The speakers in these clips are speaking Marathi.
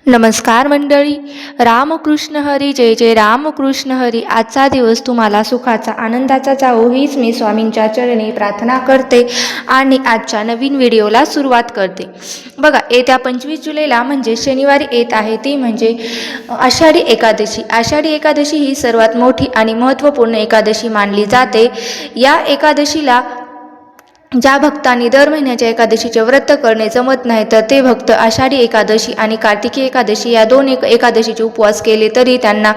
नमस्कार मंडळी, रामकृष्ण हरी, जय जय रामकृष्ण हरी. आजचा दिवस तुम्हाला सुखाचा आनंदाचा जावो हीच मी स्वामींच्या चरणी प्रार्थना करते आणि आजच्या नवीन व्हिडिओला सुरुवात करते. बघा, येत्या 25 जुलैला म्हणजे शनिवारी येत आहे, ती म्हणजे आषाढी एकादशी. आषाढी एकादशी ही सर्वात मोठी आणि महत्त्वपूर्ण एकादशी मानली जाते. या एकादशीला ज्या भक्तांनी दर महिन्याच्या एकादशीचे व्रत करणे जमत नाही, तर ते भक्त आषाढी एकादशी आणि कार्तिकी एकादशी या दोन एकादशीचे उपवास केले तरी त्यांना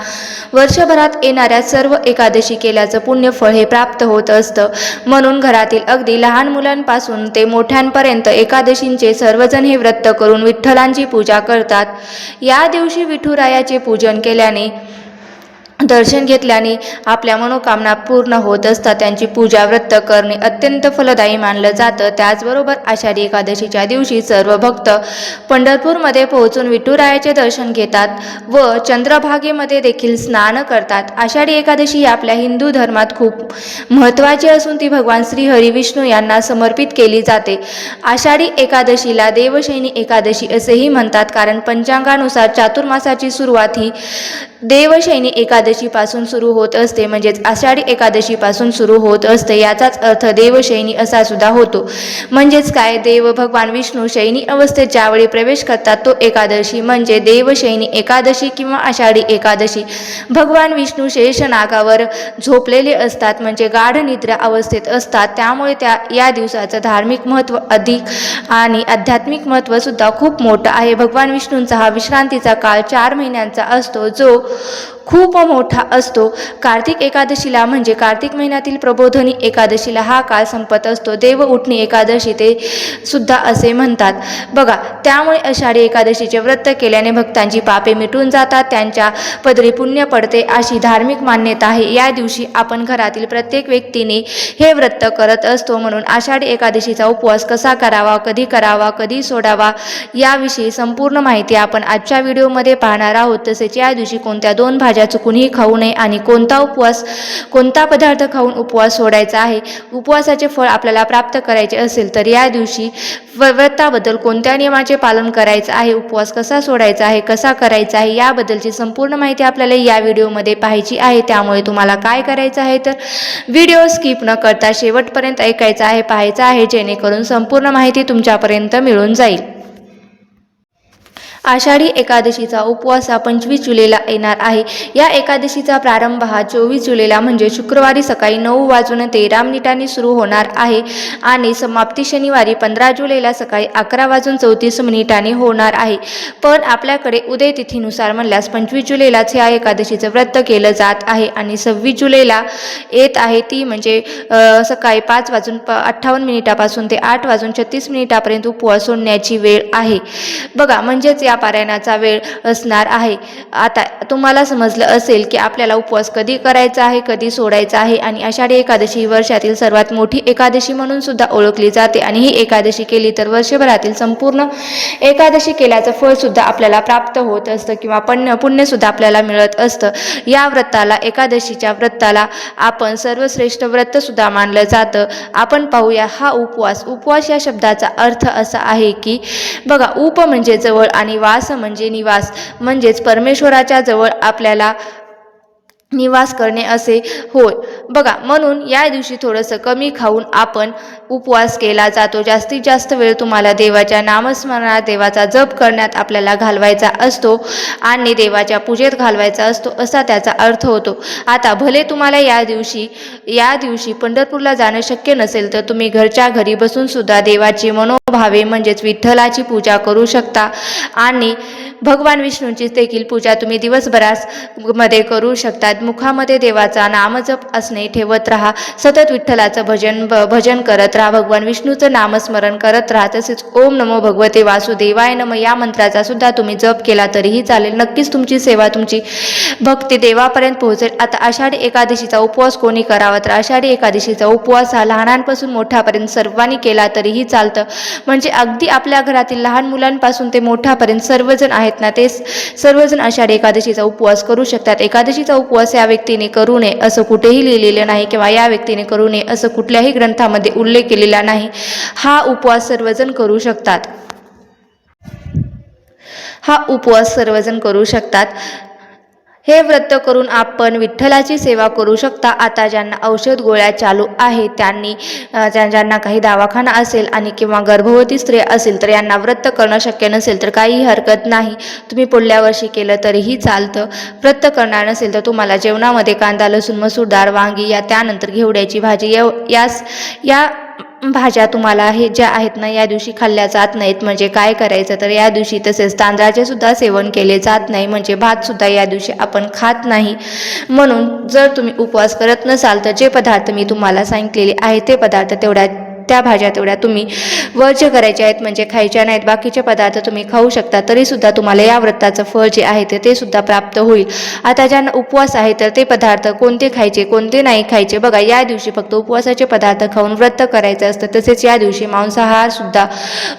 वर्षभरात येणाऱ्या सर्व एकादशी केल्याचं पुण्यफळ हे प्राप्त होत असतं. म्हणून घरातील अगदी लहान मुलांपासून ते मोठ्यांपर्यंत एकादशींचे सर्वजण हे व्रत करून विठ्ठलांची पूजा करतात. या दिवशी विठुरायाचे पूजन केल्याने, दर्शन घेतल्याने आपल्या मनोकामना पूर्ण होत असतात. त्यांची पूजा व्रत करणे अत्यंत फलदायी मानलं जातं. त्याचबरोबर आषाढी एकादशीच्या दिवशी सर्व भक्त पंढरपूरमध्ये पोहोचून विठुरायाचे दर्शन घेतात व चंद्रभागेमध्ये देखील स्नान करतात. आषाढी एकादशी ही आपल्या हिंदू धर्मात खूप महत्त्वाची असून ती भगवान श्री हरी विष्णू यांना समर्पित केली जाते. आषाढी एकादशीला देवशयनी एकादशी असेही म्हणतात, कारण पंचांगानुसार चातुर्मासाची सुरुवात ही देवशयनी एकादशीपासून सुरू होत असते, म्हणजेच आषाढी एकादशीपासून सुरू होत असते. याचाच अर्थ देवशयनी असा सुद्धा होतो. म्हणजेच काय, देव भगवान विष्णू शयनी अवस्थेत ज्यावेळी प्रवेश करतात तो एकादशी म्हणजे देवशयनी एकादशी किंवा आषाढी एकादशी. भगवान विष्णू शेषनागावर झोपलेले असतात, म्हणजे गाढ निद्रा अवस्थेत असतात. त्यामुळे या दिवसाचं धार्मिक महत्त्व अधिक आणि आध्यात्मिक महत्त्व सुद्धा खूप मोठं आहे. भगवान विष्णूंचा हा विश्रांतीचा काळ 4 महिन्यांचा असतो, जो खूप मोठा असतो. कार्तिक एकादशीला म्हणजे कार्तिक महिन्यातील प्रबोधिनी एकादशीला हा काळ संपत असतो. देव उठणी एकादशी ते सुद्धा असे म्हणतात. बघा, त्यामुळे आषाढी एकादशीचे व्रत केल्याने भक्तांची पापे मिटून जातात, त्यांच्या पदरी पुण्य पडते अशी धार्मिक मान्यता आहे. या दिवशी आपण घरातील प्रत्येक व्यक्तीने हे व्रत करत असतो. म्हणून आषाढी एकादशीचा उपवास कसा करावा, कधी सोडावा याविषयी संपूर्ण माहिती आपण आजच्या व्हिडिओमध्ये पाहणार आहोत. तसेच या दिवशी कोणत्या 2 भाज्या चुकूनही खाऊ नये आणि कोणता पदार्थ खाऊन उपवास सोडायचा आहे. उपवासाचे फळ आपल्याला प्राप्त करायचे असेल तर या दिवशी व्रताबद्दल कोणत्या नियमाचे पालन करायचे आहे, उपवास कसा सोडायचा आहे, कसा करायचा आहे याबद्दलची संपूर्ण माहिती आपल्याला या व्हिडिओमध्ये पाहायची आहे. त्यामुळे तुम्हाला काय करायचं आहे तर व्हिडिओ स्किप न करता शेवटपर्यंत ऐकायचा आहे, पाहायचा आहे, जेणेकरून संपूर्ण माहिती तुमच्यापर्यंत मिळून जाईल. आषाढी एकादशीचा उपवास हा 25 जुलैला येणार आहे. या एकादशीचा प्रारंभ हा 24 जुलैला म्हणजे शुक्रवारी सकाळी 9:13 सुरू होणार आहे आणि समाप्ती शनिवारी 15 जुलैला सकाळी 11:34 होणार आहे. पण आपल्याकडे उदय तिथीनुसार म्हणल्यास 25 जुलैलाच या एकादशीचं व्रत केलं जात आहे आणि 26 जुलैला येत आहे, ती म्हणजे सकाळी 5:58 पासून ते 8:36 उपवास सोडण्याची वेळ आहे. बघा, म्हणजेच या पारायणाचा वेळ असणार आहे. आता तुम्हाला समजलं असेल की आपल्याला उपवास कधी करायचा आहे, कधी सोडायचा आहे. आणि आषाढी एकादशी ही वर्षातील सर्वात मोठी एकादशी म्हणून सुद्धा ओळखली जाते आणि ही एकादशी केली तर वर्षभरातील संपूर्ण एकादशी केल्याचं फळ सुद्धा आपल्याला प्राप्त होत असतं किंवा पुण्य सुद्धा आपल्याला मिळत असतं. या व्रताला, एकादशीच्या व्रताला आपण सर्वश्रेष्ठ व्रत सुद्धा मानलं जातं. आपण पाहूया हा उपवास या शब्दाचा अर्थ असा आहे की बघा, उप म्हणजे जवळ आणि वास म्हणजे निवास, म्हणजेच परमेश्वराच्या जवळ आपल्याला निवास करणे असे होय. बघा, म्हणून या दिवशी थोडंसं कमी खाऊन आपण उपवास केला जातो. जास्तीत जास्त वेळ तुम्हाला देवाच्या नामस्मरणात, देवाचा जप करण्यात आपल्याला घालवायचा असतो आणि देवाच्या पूजेत घालवायचा असतो, असा त्याचा अर्थ होतो. आता भले तुम्हाला या दिवशी पंढरपूरला जाणं शक्य नसेल तर तुम्ही घरच्या घरी बसून सुद्धा देवाची मनोभावे म्हणजेच विठ्ठलाची पूजा करू शकता आणि भगवान विष्णूंची देखील पूजा तुम्ही दिवसभरामध्ये करू शकतात. मुखामध्ये देवाचा नामजप असणे ठेवत राहा. सतत विठ्ठलाचं भजन करत राहा. भगवान विष्णूचं नामस्मरण करत राहा. तसेच ओम नमो भगवते वासुदेवाय नमः या मंत्राचा सुद्धा तुम्ही जप केला तरीही चालेल. नक्कीच तुमची सेवा, तुमची भक्ती देवापर्यंत पोहोचेल. आता आषाढी एकादशीचा उपवास कोणी करावा तर आषाढी एकादशीचा उपवास हा लहानांपासून मोठ्यापर्यंत सर्वांनी केला तरीही चालतं. म्हणजे अगदी आपल्या घरातील लहान मुलांपासून ते मोठ्यापर्यंत सर्वजण आहेत ना, ते सर्वजण आषाढी एकादशीचा उपवास करू शकतात. एकादशीचा उपवास या व्यक्तीने करू नये असं कुठेही लिहिलेलं नाही किंवा या व्यक्तीने करू नये असं कुठल्याही ग्रंथामध्ये उल्लेख केलेला नाही. हा उपवास सर्वजण करू शकतात. हा उपवास सर्वजण करू शकतात। हे व्रत करून आपण विठ्ठलाची सेवा करू शकता। आता ज्यांना औषध गोळ्या चालू आहे त्यांनी ज्यांना काही दवाखाना असेल आणि किंवा गर्भवती स्त्री असेल तर यांना व्रत करणं शक्य नसेल तर काहीही हरकत नाही, तुम्ही पुढल्या वर्षी केलं तरीही चालतं। व्रत करणार नसेल तर तुम्हाला जेवणामध्ये कांदा, लसूण, मसूर डाळ, वांगी त्यानंतर घेवड्याची भाजी या भाज्या तुम्हाला हे ज्या आहेत ना या दिवशी खाल्ल्या जात नाहीत। म्हणजे काय करायचं तर या दिवशी तसेच तांदळाचे सुद्धा सेवन केले जात नाही, म्हणजे भात सुद्धा या दिवशी आपण खात नाही। म्हणून जर तुम्ही उपवास करत नसाल तर जे पदार्थ मी तुम्हाला सांगितलेले आहे ते पदार्थ त्या भाज्या तेवढ्या तुम्ही वर्ज्य करायच्या आहेत, म्हणजे खायच्या नाहीत। बाकीचे पदार्थ तुम्ही खाऊ शकता, तरी सुद्धा तुम्हाला या व्रताचं फळ जे आहे ते सुद्धा प्राप्त होईल। आता ज्यांना उपवास आहे तर ते पदार्थ कोणते खायचे कोणते नाही खायचे बघा, या दिवशी फक्त उपवासाचे पदार्थ खाऊन व्रत करायचं असतं। तसेच या दिवशी मांसाहार सुद्धा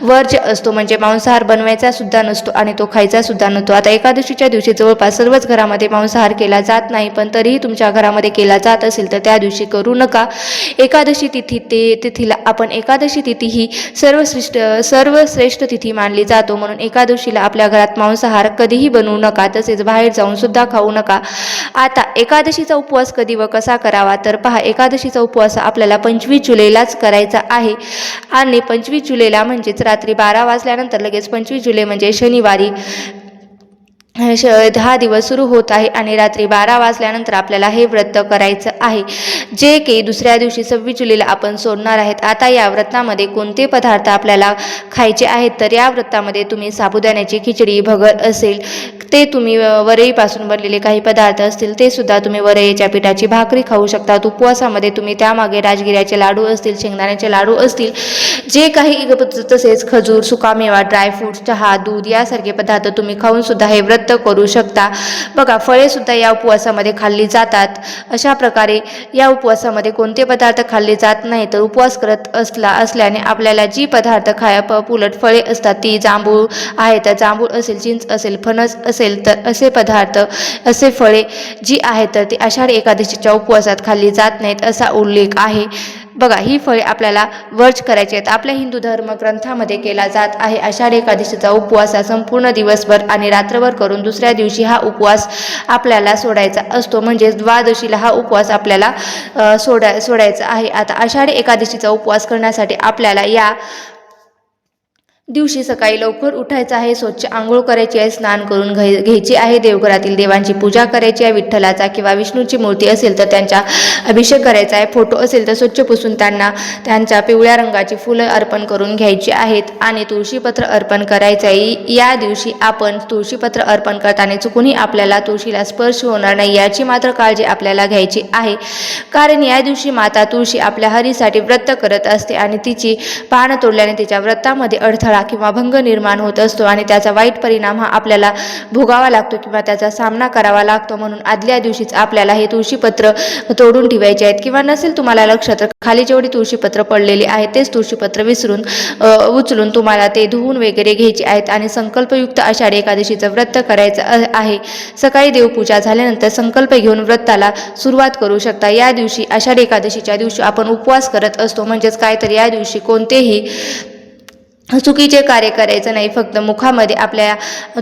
वर्ज्य असतो, म्हणजे मांसाहार बनवायचा सुद्धा नसतो आणि तो खायचा सुद्धा नसतो। आता एकादशीच्या दिवशी जवळपास सर्वच घरामध्ये मांसाहार केला जात नाही, पण तरीही तुमच्या घरामध्ये केला जात असेल तर त्या दिवशी करू नका। एकादशी तिथीला आपण एकादशी तिथी ही सर्वश्रेष्ठ तिथी मानली जातो, म्हणून एकादशीला आपल्या घरात मांसाहार कधीही बनवू नका, तसेच बाहेर जाऊन सुद्धा खाऊ नका। आता एकादशीचा उपवास कधी व कसा करावा तर पहा, एकादशीचा उपवास आपल्याला 25 जुलैलाच करायचा आहे आणि 25 जुलैला म्हणजेच रात्री 12 वाजल्यानंतर लगेच 25 जुलै म्हणजे शनिवारी 10 दिवस सुरू होत आहे आणि रात्री 12 वाजल्यानंतर आपल्याला हे व्रत करायचं आहे, जे की दुसऱ्या दिवशी 26 जुलैला आपण सोडणार आहेत। आता या व्रतामध्ये कोणते पदार्थ आपल्याला खायचे आहेत तर या व्रतामध्ये तुम्ही साबुदाण्याची खिचडी, भगर असेल ते तुम्ही, वरईपासून बनलेले काही पदार्थ असतील ते सुद्धा तुम्ही, वरईच्या पिठाची भाकरी खाऊ शकता। उपवासामध्ये तुम्ही त्यामागे राजगिऱ्याचे लाडू असतील, शेंगदाण्याचे लाडू असतील, जे काही तसेच खजूर, सुकामेवा, ड्रायफ्रूट्स, चहा, दूध यासारखे पदार्थ तुम्ही खाऊन सुद्धा हे व्रत करू शकता। बघा, फळे सुद्धा या उपवासामध्ये खाल्ली जातात। अशा प्रकारे या उपवासामध्ये कोणते पदार्थ खाल्ले जात नाही तर उपवास करत असल्याने आपल्याला जी पदार्थ उलट फळे असतात ती जांभूळ आहे तर जांभूळ असेल, चिंच असेल, फणस असेल तर असे पदार्थ, असे फळे जी आहेत तर ती आषाढी एकादशीच्या उपवासात खाल्ली जात नाहीत असा उल्लेख आहे। बघा, ही फळे आपल्याला वर्ज करायची आहेत। आपल्या हिंदू धर्म ग्रंथामध्ये केला जात आहे आषाढी एकादशीचा उपवास हा संपूर्ण दिवसभर आणि रात्रभर करून दुसऱ्या दिवशी हा उपवास आपल्याला सोडायचा असतो, म्हणजे द्वादशीला हा उपवास आपल्याला सोडायचा आहे। आता आषाढी एकादशीचा उपवास करण्यासाठी आपल्याला या दिवशी सकाळी लवकर उठायचं आहे, स्वच्छ आंघोळ करायची आहे, स्नान करून घ्यायची आहे, देवघरातील देवांची पूजा करायची आहे, विठ्ठलाचा किंवा विष्णूची मूर्ती असेल तर त्यांचा अभिषेक करायचा आहे, फोटो असेल तर स्वच्छ पुसून त्यांच्या पिवळ्या रंगाची फुलं अर्पण करून घ्यायची आहेत आणि तुळशीपत्र अर्पण करायचं आहे। या दिवशी आपण तुळशीपत्र अर्पण करताना चुकूनही आपल्याला तुळशीला स्पर्श होणार नाही याची मात्र काळजी आपल्याला घ्यायची आहे, कारण या दिवशी माता तुळशी आपल्या हरीसाठी व्रत करत असते आणि तिची पानं तोडल्याने तिच्या व्रतामध्ये अडथळा किंवा भंग निर्माण होत असतो आणि त्याचा वाईट परिणाम हा आपल्याला भोगावा लागतो किंवा त्याचा सामना करावा लागतो। म्हणून आदल्या दिवशीच आपल्याला हे तुळशीपत्र तोडून ठेवायचे आहेत, किंवा नसेल तुम्हाला लक्ष तर खाली जेवढी तुळशीपत्र पडलेली आहे तेच तुळशीपत्र उचलून तुम्हाला ते धुवून वगैरे घ्यायचे आहेत आणि संकल्पयुक्त आषाढी एकादशीचं व्रत करायचं आहे। सकाळी देवपूजा झाल्यानंतर संकल्प घेऊन व्रताला सुरुवात करू शकता। या दिवशी आषाढी एकादशीच्या दिवशी आपण उपवास करत असतो, म्हणजेच काय तर या दिवशी कोणतेही चुकीचे कार्य करायचं नाही, फक्त मुखामध्ये आपल्या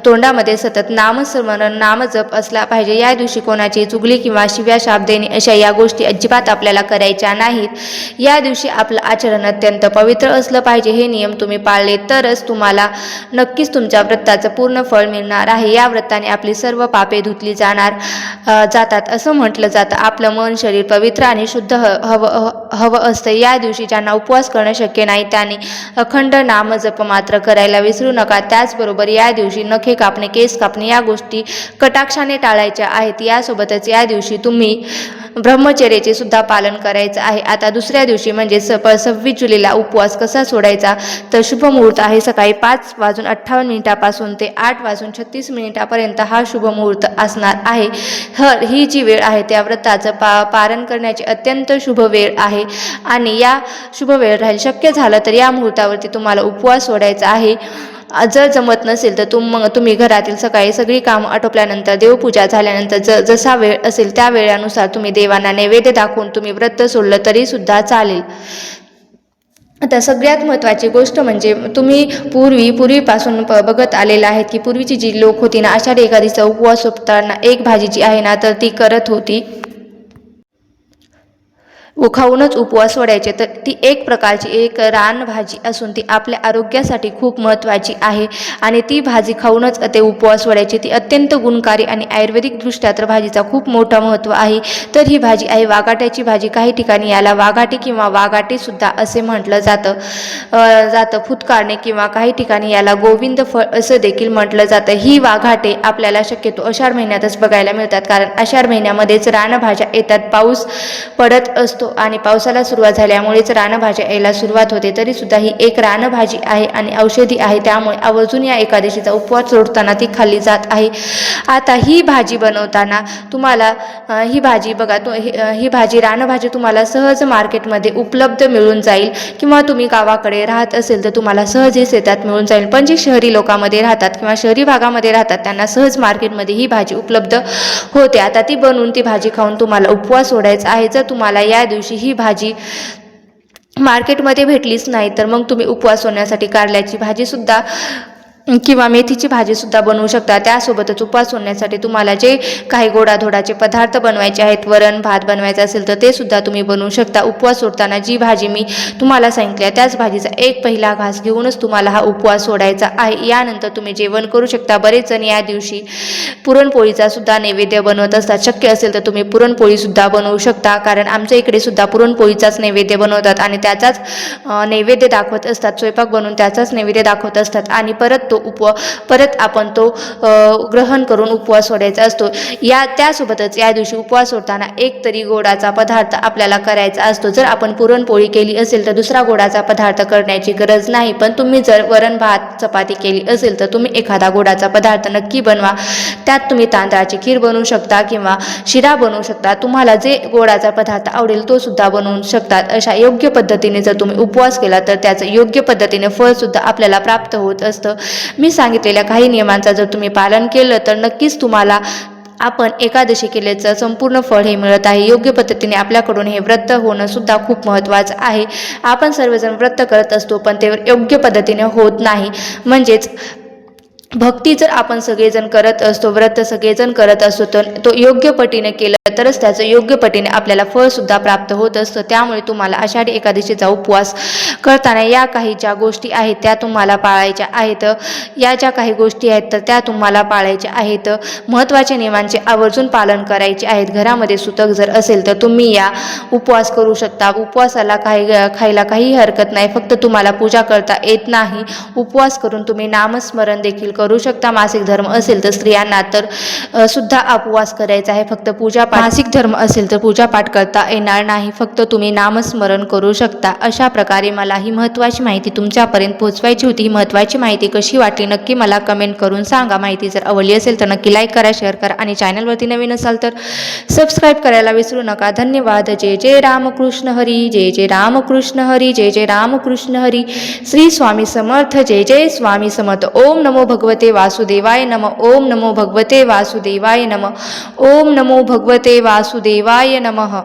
तोंडामध्ये सतत नामस्मरण, नामजप असला पाहिजे। या दिवशी कोणाची चुगली किंवा शिव्या शाप देणे अशा या गोष्टी अजिबात आपल्याला करायच्या नाहीत। या दिवशी आपलं आचरण अत्यंत पवित्र असलं पाहिजे। हे नियम तुम्ही पाळले तरच तुम्हाला नक्कीच तुमच्या व्रताचं पूर्ण फळ मिळणार आहे। या व्रताने आपली सर्व पापे धुतली जातात असं म्हटलं जातं। आपलं मन, शरीर पवित्र आणि शुद्ध हवं असतं। या दिवशी ज्यांना उपवास करणं शक्य नाही त्यांनी अखंड नाम जप मात्र करायला विसरू नका। त्याचबरोबर या दिवशी नखे कापणे, केस कापणे या गोष्टी कटाक्षाने टाळायच्या आहेत। यासोबतच या दिवशी तुम्ही ब्रह्मचर्याचे सुद्धा पालन करायचं आहे। आता दुसऱ्या दिवशी म्हणजे 26 जुलैला उपवास कसा सोडायचा तर शुभ मुहूर्त आहे सकाळी 5:58 पासून ते 8:36 पर्यंत हा शुभ मुहूर्त असणार आहे। ही जी वेळ आहे त्या व्रताचं पारण करण्याची अत्यंत शुभ वेळ आहे आणि या शुभ वेळ राहील शक्य झालं तर या मुहूर्तावरती तुम्हाला उपवास सोडायचा आहे। जर जमत नसेल तर तुम्ही घरातील सकाळी सगळी कामं आटोपल्यानंतर, देवपूजा झाल्यानंतर जसा वेळ असेल त्या वेळानुसार तुम्ही देवांना नैवेद्य दाखवून तुम्ही व्रत सोडलं तरी सुद्धा चालेल। आता सगळ्यात महत्त्वाची गोष्ट म्हणजे तुम्ही पूर्वीपासून बघत आलेला आहेत की पूर्वीची जी लोक होती ना, आषाढी एकादशीचा उपवास सोडताना एक भाजी जी आहे ना तर ती करत होती, खाऊनच उपवास सोडायचे. तर ती एक प्रकारची एक रानभाजी असून ती आपल्या आरोग्यासाठी खूप महत्त्वाची आहे आणि ती भाजी खाऊनच ते उपवास सोडायचे. ती अत्यंत गुणकारी आणि आयुर्वेदिकदृष्ट्या तर भाजीचा खूप मोठं महत्त्व आहे. तर ही भाजी आहे वाघाट्याची भाजी. काही ठिकाणी याला वाघाटी किंवा वाघाटीसुद्धा असे म्हटलं जातं फुटकारणे किंवा काही ठिकाणी याला गोविंद फळ असं देखील म्हटलं जातं. ही वाघाटे आपल्याला शक्यतो आषाढ महिन्यातच बघायला मिळतात, कारण आषाढ महिन्यामध्येच रानभाज्या येतात. पाऊस पडत असतो आणि पावसाला सुरुवात झाल्यामुळेच रानभाज्या यायला सुरुवात होते. तरी सुद्धा ही एक रानभाजी आहे आणि औषधी आहे, त्यामुळे आवर्जून या एकादशीचा उपवास सोडताना ती खाल्ली जात आहे. आता ही भाजी बनवताना तुम्हाला ही भाजी बघा ही भाजी रानभाजी तुम्हाला सहज मार्केटमध्ये उपलब्ध मिळून जाईल किंवा तुम्ही गावाकडे राहत असेल तर तुम्हाला सहज हे शेतात मिळून जाईल. पण जे शहरी लोकांमध्ये राहतात किंवा शहरी भागामध्ये राहतात त्यांना सहज मार्केटमध्ये ही भाजी उपलब्ध होते. आता ती बनवून ती भाजी खाऊन तुम्हाला उपवास सोडायचा आहे. जर तुम्हाला या दिवशी ही भाजी मार्केटमध्ये भेटलीच नाही तर मग तुम्ही उपवास सोडण्यासाठी कारल्याची भाजीसुद्धा किंवा मेथीची भाजीसुद्धा बनवू शकता. त्यासोबतच उपवास सोडण्यासाठी तुम्हाला जे काही गोडाधोडाचे पदार्थ बनवायचे आहेत, वरण भात बनवायचं असेल तर ते सुद्धा तुम्ही बनवू शकता. उपवास सोडताना जी भाजी मी तुम्हाला सांगितली त्याच भाजीचा एक पहिला घास घेऊनच तुम्हाला हा उपवास सोडायचा आहे. यानंतर तुम्ही जेवण करू शकता. बरेच जण या दिवशी पुरणपोळीचा सुद्धा नैवेद्य बनवत असतात. शक्य असेल तर तुम्ही पुरणपोळीसुद्धा बनवू शकता, कारण आमच्या इकडे सुद्धा पुरणपोळीचाच नैवेद्य बनवतात आणि त्याचाच नैवेद्य दाखवत असतात. स्वयंपाक बनवून त्याचाच नैवेद्य दाखवत असतात आणि परत आपण तो ग्रहण करून उपवास सोडायचा असतो. त्यासोबतच या दिवशी उपवास सोडताना एक तरी गोडाचा पदार्थ आपल्याला करायचा असतो. जर आपण पुरणपोळी केली असेल तर दुसरा गोडाचा पदार्थ करण्याची गरज नाही, पण तुम्ही जर वरण भात चपाती केली असेल तर तुम्ही एखादा गोडाचा पदार्थ नक्की बनवा. त्यात तुम्ही तांदळाची खीर बनवू शकता किंवा शिरा बनवू शकता. तुम्हाला जे गोडाचा पदार्थ आवडेल तो सुद्धा बनवू शकतात. अशा योग्य पद्धतीने जर तुम्ही उपवास केला तर त्याचं योग्य पद्धतीने फळ सुद्धा आपल्याला प्राप्त होत असतं. मी सांगितलेल्या काही नियमांचा जर तुम्ही पालन केलं तर नक्कीच तुम्हाला आपण एकादशी केल्याचं संपूर्ण फळ हे मिळत आहे. योग्य पद्धतीने आपल्याकडून हे व्रत होणं सुद्धा खूप महत्त्वाचं आहे. आपण सर्वजण व्रत करत असतो पण ते योग्य पद्धतीने होत नाही. म्हणजेच भक्ती जर आपण सगळेजण करत असतो, व्रत सगळेजण करत असतो तर तो योग्य पटीने केलं तरच त्याचं योग्य पटीने आपल्याला फळ सुद्धा प्राप्त होत असतं. त्यामुळे तुम्हाला आषाढी एकादशीचा उपवास करताना या काही ज्या गोष्टी आहेत त्या तुम्हाला पाळायच्या आहेत. या ज्या काही गोष्टी आहेत तर त्या तुम्हाला पाळायच्या आहेत. महत्त्वाच्या नियमांचे आवर्जून पालन करायचे आहेत. घरामध्ये सुतक जर असेल तर तुम्ही या उपवास करू शकता. उपवासाला खायला काही हरकत नाही, फक्त तुम्हाला पूजा करता येत नाही. उपवास करून तुम्ही नामस्मरण देखील करू शकता. मासिक धर्म असेल तर स्त्रियांना तर सुद्धा उपवास करायचा आहे. फक्त पूजापाठ, मासिक धर्म असेल तर पूजापाठ करता येणार नाही, फक्त तुम्ही नामस्मरण करू शकता. अशा प्रकारे मला ही महत्त्वाची माहिती तुमच्यापर्यंत पोहोचवायची होती. ही महत्त्वाची माहिती कशी वाटली नक्की मला कमेंट करून सांगा. माहिती जर आवडली असेल तर नक्की लाईक करा, शेअर करा आणि चॅनलवरती नवीन असाल तर सबस्क्राईब करायला विसरू नका. धन्यवाद. जय जय रामकृष्ण हरी. जय जय रामकृष्ण हरी. जय जय रामकृष्ण हरी. श्री स्वामी समर्थ. जय जय स्वामी समर्थ. ओम नमो भगवते वासुदेवाय नमः. ओम नमो भगवते वासुदेवाय नमः. ओम नमो भगवते वासुदेवाय नमः.